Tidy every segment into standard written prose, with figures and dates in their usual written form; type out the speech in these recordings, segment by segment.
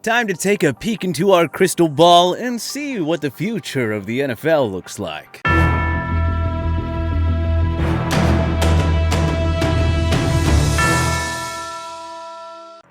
Time to take a peek into our crystal ball and see what the future of the NFL looks like.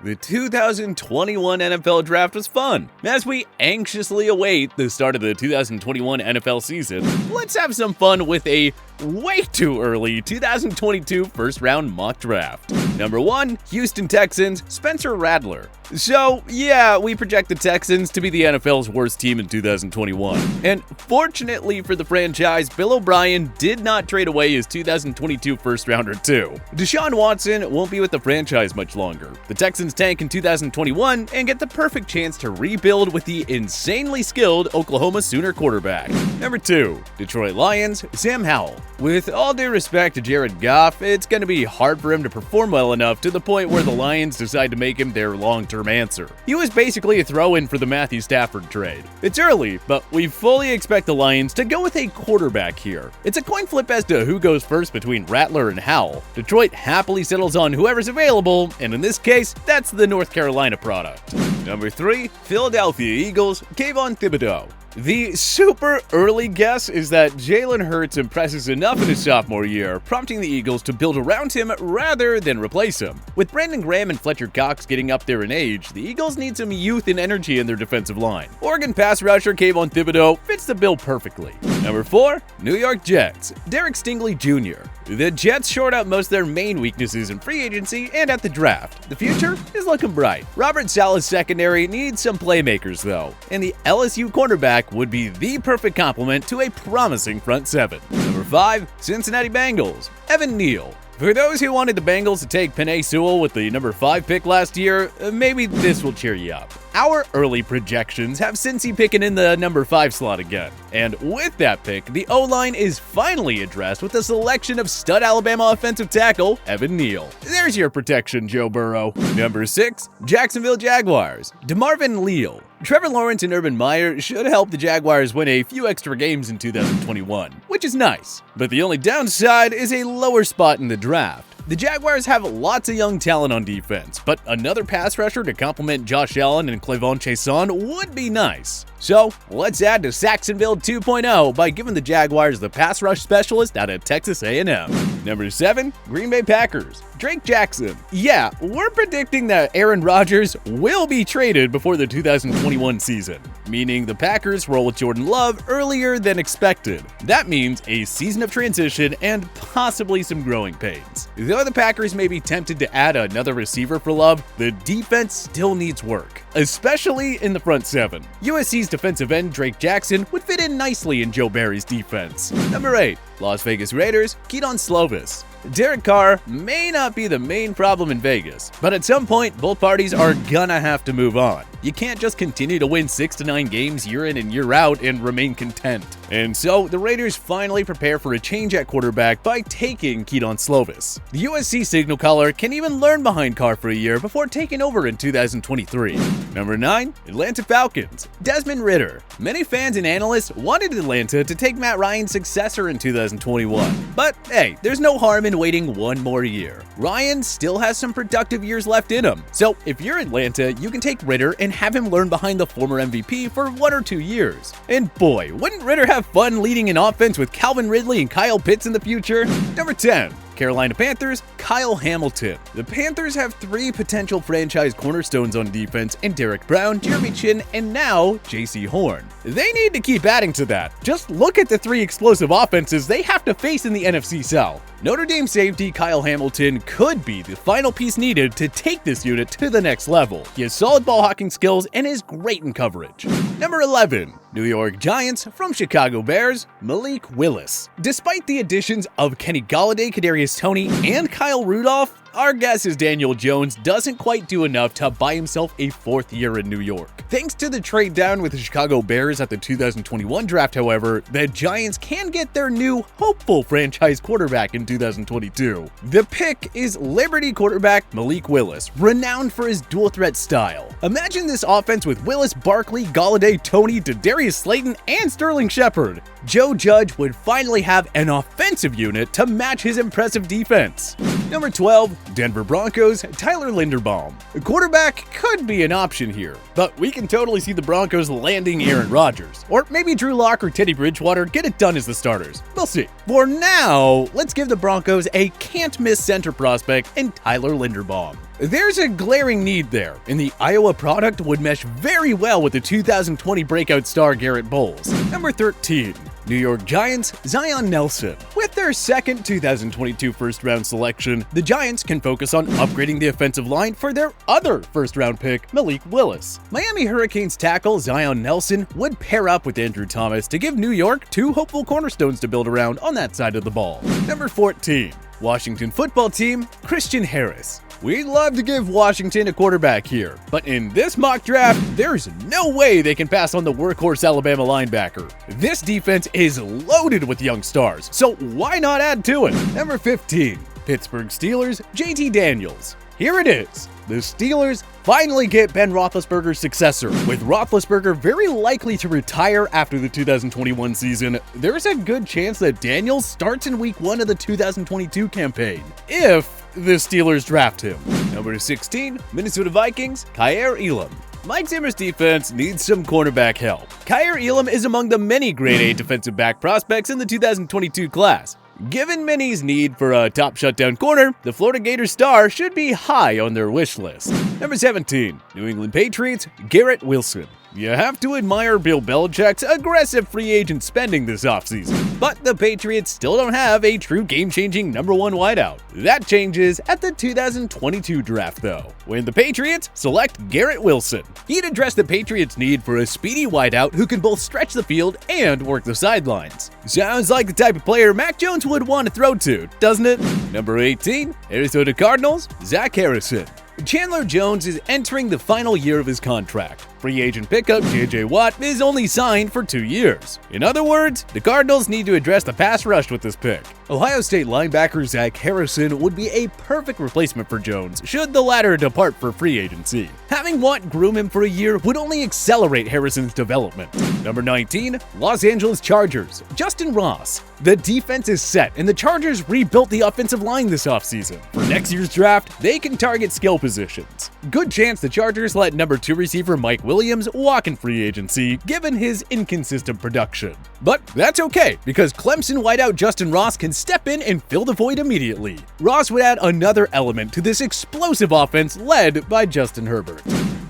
The 2021 NFL Draft was fun. As we anxiously await the start of the 2021 NFL season, let's have some fun with a way too early 2022 first-round mock draft. Number 1, Houston Texans, Spencer Rattler. So, yeah, we project the Texans to be the NFL's worst team in 2021. And fortunately for the franchise, Bill O'Brien did not trade away his 2022 first-rounder too. Deshaun Watson won't be with the franchise much longer. The Texans tank in 2021 and get the perfect chance to rebuild with the insanely skilled Oklahoma Sooner quarterback. Number 2, Detroit Lions, Sam Howell. With all due respect to Jared Goff, it's going to be hard for him to perform well enough to the point where the Lions decide to make him their long-term answer. He was basically a throw-in for the Matthew Stafford trade. It's early, but we fully expect the Lions to go with a quarterback here. It's a coin flip as to who goes first between Rattler and Howell. Detroit happily settles on whoever's available, and in this case, that's the North Carolina product. Number 3, Philadelphia Eagles, KAYVON THIBODEAUX. The super early guess is that Jalen Hurts impresses enough in his sophomore year, prompting the Eagles to build around him rather than replace him. With Brandon Graham and Fletcher Cox getting up there in age, the Eagles need some youth and energy in their defensive line. Oregon pass rusher KAYVON THIBODEAUX fits the bill perfectly. Number 4, New York Jets, Derek Stingley Jr. The Jets shored up most of their main weaknesses in free agency and at the draft. The future is looking bright. Robert Saleh's secondary needs some playmakers though, and the LSU cornerback would be the perfect complement to a promising front seven. Number 5, Cincinnati Bengals, Evan Neal. For those who wanted the Bengals to take Penei Sewell with the number 5 pick last year, maybe this will cheer you up. Our early projections have Cincy picking in the number 5 slot again. And with that pick, the O-line is finally addressed with the selection of stud Alabama offensive tackle, Evan Neal. There's your protection, Joe Burrow. Number 6, Jacksonville Jaguars, DEMARVIN LEAL. Trevor Lawrence and Urban Meyer should help the Jaguars win a few extra games in 2021, which is nice. But the only downside is a lower spot in the draft. The Jaguars have lots of young talent on defense, but another pass rusher to complement Josh Allen and Clavon Chaisson would be nice. So, let's add to Saxonville 2.0 by giving the Jaguars the pass rush specialist out of Texas A&M. Number 7, Green Bay Packers, Drake Jackson. Yeah, we're predicting that Aaron Rodgers will be traded before the 2021 season, meaning the Packers roll with Jordan Love earlier than expected. That means a season of transition and possibly some growing pains. Though the Packers may be tempted to add another receiver for Love, the defense still needs work, especially in the front seven. USC's defensive end Drake Jackson would fit in nicely in Joe Barry's defense. Number 8, Las Vegas Raiders, KEDON SLOVIS. Derek Carr may not be the main problem in Vegas, but at some point, both parties are gonna have to move on. You can't just continue to win 6 to 9 games year in and year out and remain content. And so, the Raiders finally prepare for a change at quarterback by taking KEDON SLOVIS. The USC signal caller can even learn behind Carr for a year before taking over in 2023. Number 9, Atlanta Falcons, Desmond Ridder. Many fans and analysts wanted Atlanta to take Matt Ryan's successor in 2021. But hey, there's no harm in waiting one more year. Ryan still has some productive years left in him. So if you're Atlanta, you can take Ridder and have him learn behind the former MVP for 1 or 2 years. And boy, wouldn't Ridder have fun leading an offense with Calvin Ridley and Kyle Pitts in the future? Number 10, Carolina Panthers, Kyle Hamilton. The Panthers have 3 potential franchise cornerstones on defense in Derek Brown, Jeremy Chin, and now J.C. Horn. They need to keep adding to that. Just look at the 3 explosive offenses they have to face in the NFC South. Notre Dame safety Kyle Hamilton could be the final piece needed to take this unit to the next level. He has solid ball hawking skills and is great in coverage. Number 11, New York Giants from Chicago Bears, Malik Willis. Despite the additions of Kenny Golladay, Kadarius Toney, and Kyle Rudolph, our guess is Daniel Jones doesn't quite do enough to buy himself a 4th year in New York. Thanks to the trade down with the Chicago Bears at the 2021 draft, however, the Giants can get their new hopeful franchise quarterback in 2022. The pick is Liberty quarterback Malik Willis, renowned for his dual threat style. Imagine this offense with Willis, Barkley, Golladay, Toney, Darius Slayton, and Sterling Shepard. Joe Judge would finally have an offensive unit to match his impressive defense. Number 12, Denver Broncos, Tyler Linderbaum. A quarterback could be an option here, but we can totally see the Broncos landing Aaron Rodgers. Or maybe Drew Lock or Teddy Bridgewater get it done as the starters. We'll see. For now, let's give the Broncos a can't-miss center prospect in Tyler Linderbaum. There's a glaring need there, and the Iowa product would mesh very well with the 2020 breakout star Garrett Bowles. Number 13, New York Giants, Zion Nelson. With their second 2022 first-round selection, the Giants can focus on upgrading the offensive line for their other first-round pick, Malik Willis. Miami Hurricanes tackle Zion Nelson would pair up with Andrew Thomas to give New York two hopeful cornerstones to build around on that side of the ball. Number 14, Washington football team, Christian Harris. We'd love to give Washington a quarterback here, but in this mock draft, there's no way they can pass on the workhorse Alabama linebacker. This defense is loaded with young stars, so why not add to it? Number 15, Pittsburgh Steelers, JT Daniels. Here it is. The Steelers finally get Ben Roethlisberger's successor. With Roethlisberger very likely to retire after the 2021 season, there's a good chance that Daniels starts in week 1 of the 2022 campaign, if the Steelers draft him. Number 16, Minnesota Vikings, KAIIR Elam. Mike Zimmer's defense needs some cornerback help. KAIIR Elam is among the many grade A defensive back prospects in the 2022 class. Given Minnie's need for a top shutdown corner, the Florida Gators star should be high on their wish list. Number 17, New England Patriots, Garrett Wilson. You have to admire Bill Belichick's aggressive free agent spending this offseason, but the Patriots still don't have a true game-changing number 1 wideout. That changes at the 2022 draft though, when the Patriots select Garrett Wilson. He'd address the Patriots' need for a speedy wideout who can both stretch the field and work the sidelines. Sounds like the type of player Mac Jones would want to throw to, doesn't it? Number 18, Arizona Cardinals, Zach Harrison. Chandler Jones is entering the final year of his contract. Free agent pickup J.J. Watt is only signed for 2 years. In other words, the Cardinals need to address the pass rush with this pick. Ohio State linebacker Zach Harrison would be a perfect replacement for Jones should the latter depart for free agency. Having Watt groom him for a year would only accelerate Harrison's development. Number 19, Los Angeles Chargers, Justyn Ross. The defense is set, and the Chargers rebuilt the offensive line this offseason. For next year's draft, they can target skill positions. Good chance the Chargers let number 2 receiver Mike Williams walk in free agency, given his inconsistent production. But that's okay, because Clemson wideout Justyn Ross can step in and fill the void immediately. Ross would add another element to this explosive offense led by Justin Herbert.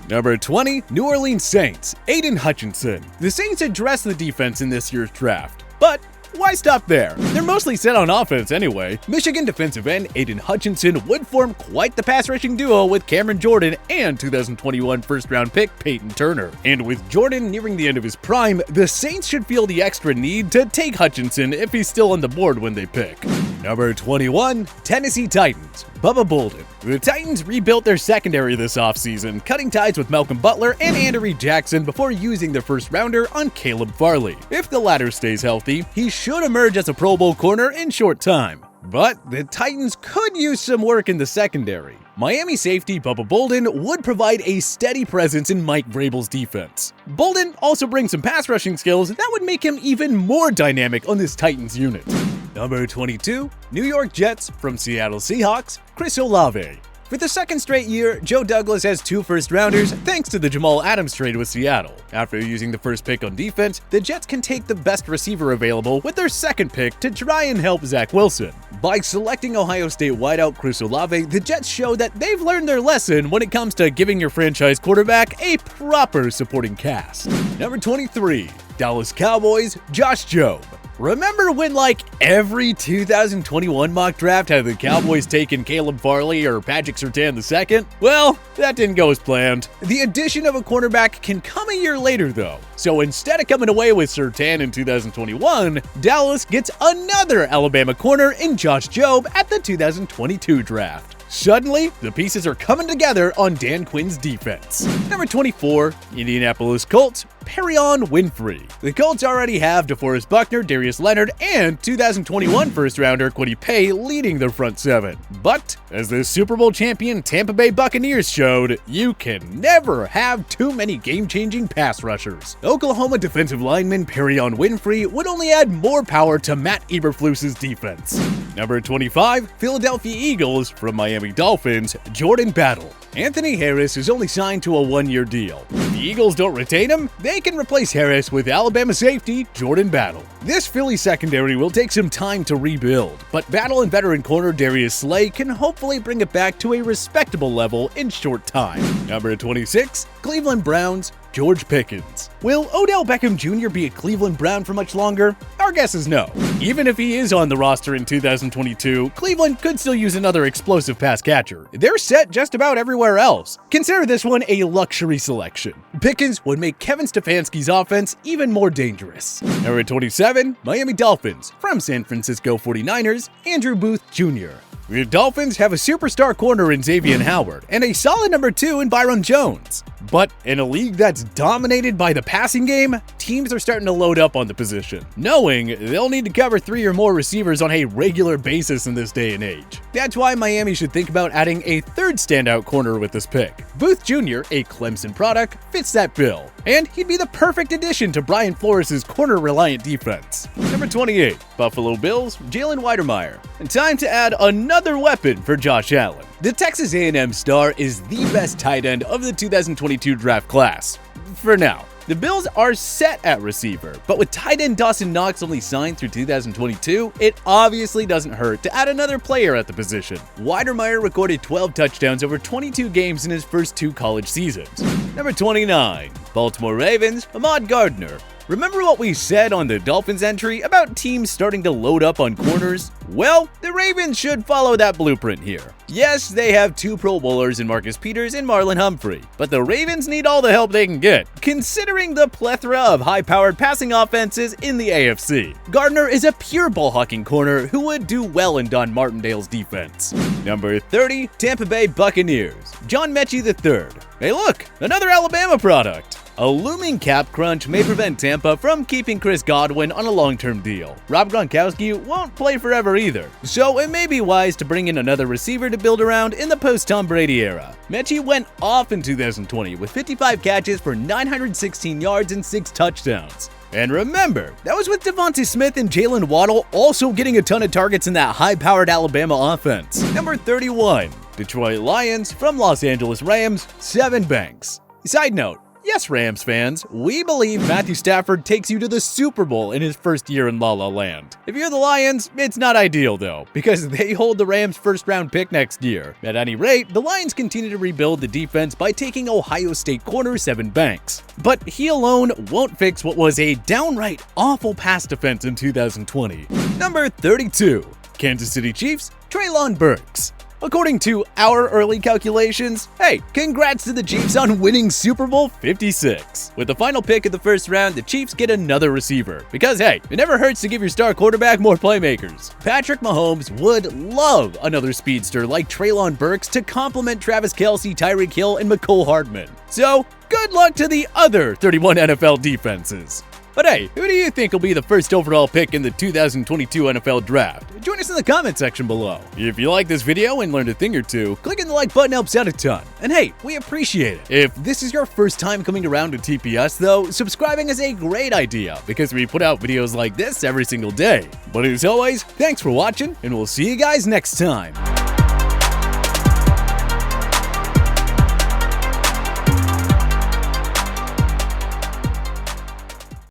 Number 20, New Orleans Saints, Aidan Hutchinson. The Saints addressed the defense in this year's draft, but why stop there? They're mostly set on offense anyway. Michigan defensive end Aidan Hutchinson would form quite the pass-rushing duo with Cameron Jordan and 2021 first-round pick Peyton Turner. And with Jordan nearing the end of his prime, the Saints should feel the extra need to take Hutchinson if he's still on the board when they pick. Number 21, Tennessee Titans, Bubba Bolden. The Titans rebuilt their secondary this offseason, cutting ties with Malcolm Butler and Andrew Jackson before using their first-rounder on Caleb Farley. If the latter stays healthy, he should emerge as a Pro Bowl corner in short time. But the Titans could use some work in the secondary. Miami safety Bubba Bolden would provide a steady presence in Mike Vrabel's defense. Bolden also brings some pass rushing skills that would make him even more dynamic on this Titans unit. Number 22, New York Jets from Seattle Seahawks, Chris Olave. For the second straight year, Joe Douglas has 2 first-rounders thanks to the Jamal Adams trade with Seattle. After using the first pick on defense, the Jets can take the best receiver available with their second pick to try and help Zach Wilson. By selecting Ohio State wideout Chris Olave, the Jets show that they've learned their lesson when it comes to giving your franchise quarterback a proper supporting cast. Number 23, Dallas Cowboys, Josh Jobe. Remember when every 2021 mock draft had the Cowboys taken Caleb Farley or Patrick Surtain II? Well, that didn't go as planned. The addition of a cornerback can come a year later though. So instead of coming away with Surtain in 2021, Dallas gets another Alabama corner in Josh Jobe at the 2022 draft. Suddenly, the pieces are coming together on Dan Quinn's defense. Number 24, Indianapolis Colts, PERRION WINFREY. The Colts already have DeForest Buckner, Darius Leonard, and 2021 first-rounder Kwity Paye leading their front seven. But, as the Super Bowl champion Tampa Bay Buccaneers showed, you can never have too many game-changing pass rushers. Oklahoma defensive lineman PERRION WINFREY would only add more power to Matt Eberflus's defense. Number 25, Philadelphia Eagles from Miami Dolphins, Jordan Battle. Anthony Harris is only signed to a one-year deal. If the Eagles don't retain him, they can replace Harris with Alabama safety Jordan Battle. This Philly secondary will take some time to rebuild, but Battle and veteran corner Darius Slay can hopefully bring it back to a respectable level in short time. Number 26, Cleveland Browns, George Pickens. Will Odell Beckham Jr. be a Cleveland Brown for much longer? Our guess is no. Even if he is on the roster in 2022, Cleveland could still use another explosive pass catcher. They're set just about everywhere else. Consider this one a luxury selection. Pickens would make Kevin Stefanski's offense even more dangerous. Number 27, Miami Dolphins. From San Francisco 49ers, Andrew Booth Jr. The Dolphins have a superstar corner in Xavier Howard and a solid number 2 in Byron Jones. But in a league that's dominated by the passing game, teams are starting to load up on the position, knowing they'll need to cover 3 or more receivers on a regular basis in this day and age. That's why Miami should think about adding a third standout corner with this pick. Booth Jr., a Clemson product, fits that bill, and he'd be the perfect addition to Brian Flores' corner-reliant defense. Number 28, Buffalo Bills, Jalen WYDERMYER. And time to add another weapon for Josh Allen. The Texas A&M star is the best tight end of the 2022 draft class. For now. The Bills are set at receiver, but with tight end Dawson Knox only signed through 2022, it obviously doesn't hurt to add another player at the position. WYDERMYER recorded 12 touchdowns over 22 games in his first 2 college seasons. Number 29, Baltimore Ravens, AHMAD GARDNER. Remember what we said on the Dolphins entry about teams starting to load up on corners? Well, the Ravens should follow that blueprint here. Yes, they have 2 Pro Bowlers in Marcus Peters and Marlon Humphrey, but the Ravens need all the help they can get, considering the plethora of high-powered passing offenses in the AFC. Gardner is a pure ball-hawking corner who would do well in Don Martindale's defense. Number 30, Tampa Bay Buccaneers, John Mechie III. Hey look, another Alabama product. A looming cap crunch may prevent Tampa from keeping Chris Godwin on a long-term deal. Rob Gronkowski won't play forever either, so it may be wise to bring in another receiver to build around in the post-Tom Brady era. Mechie went off in 2020 with 55 catches for 916 yards and 6 touchdowns. And remember, that was with Devontae Smith and Jalen Waddle also getting a ton of targets in that high-powered Alabama offense. Number 31, Detroit Lions from Los Angeles Rams, SEVYN Banks. Side note, yes, Rams fans, we believe Matthew Stafford takes you to the Super Bowl in his first year in La La Land. If you're the Lions, it's not ideal though, because they hold the Rams' first-round pick next year. At any rate, the Lions continue to rebuild the defense by taking Ohio State corner SEVYN Banks. But he alone won't fix what was a downright awful pass defense in 2020. Number 32, Kansas City Chiefs, Treylon Burks. According to our early calculations, hey, congrats to the Chiefs on winning Super Bowl 56. With the final pick of the first round, the Chiefs get another receiver. Because hey, it never hurts to give your star quarterback more playmakers. Patrick Mahomes would love another speedster like Treylon Burks to complement Travis Kelce, Tyreek Hill, and McCole Hardman. So, good luck to the other 31 NFL defenses. But hey, who do you think will be the first overall pick in the 2022 NFL Draft? Join us in the comment section below. If you like this video and learned a thing or two, clicking the like button helps out a ton. And hey, we appreciate it. If this is your first time coming around to TPS though, subscribing is a great idea because we put out videos like this every single day. But as always, thanks for watching and we'll see you guys next time.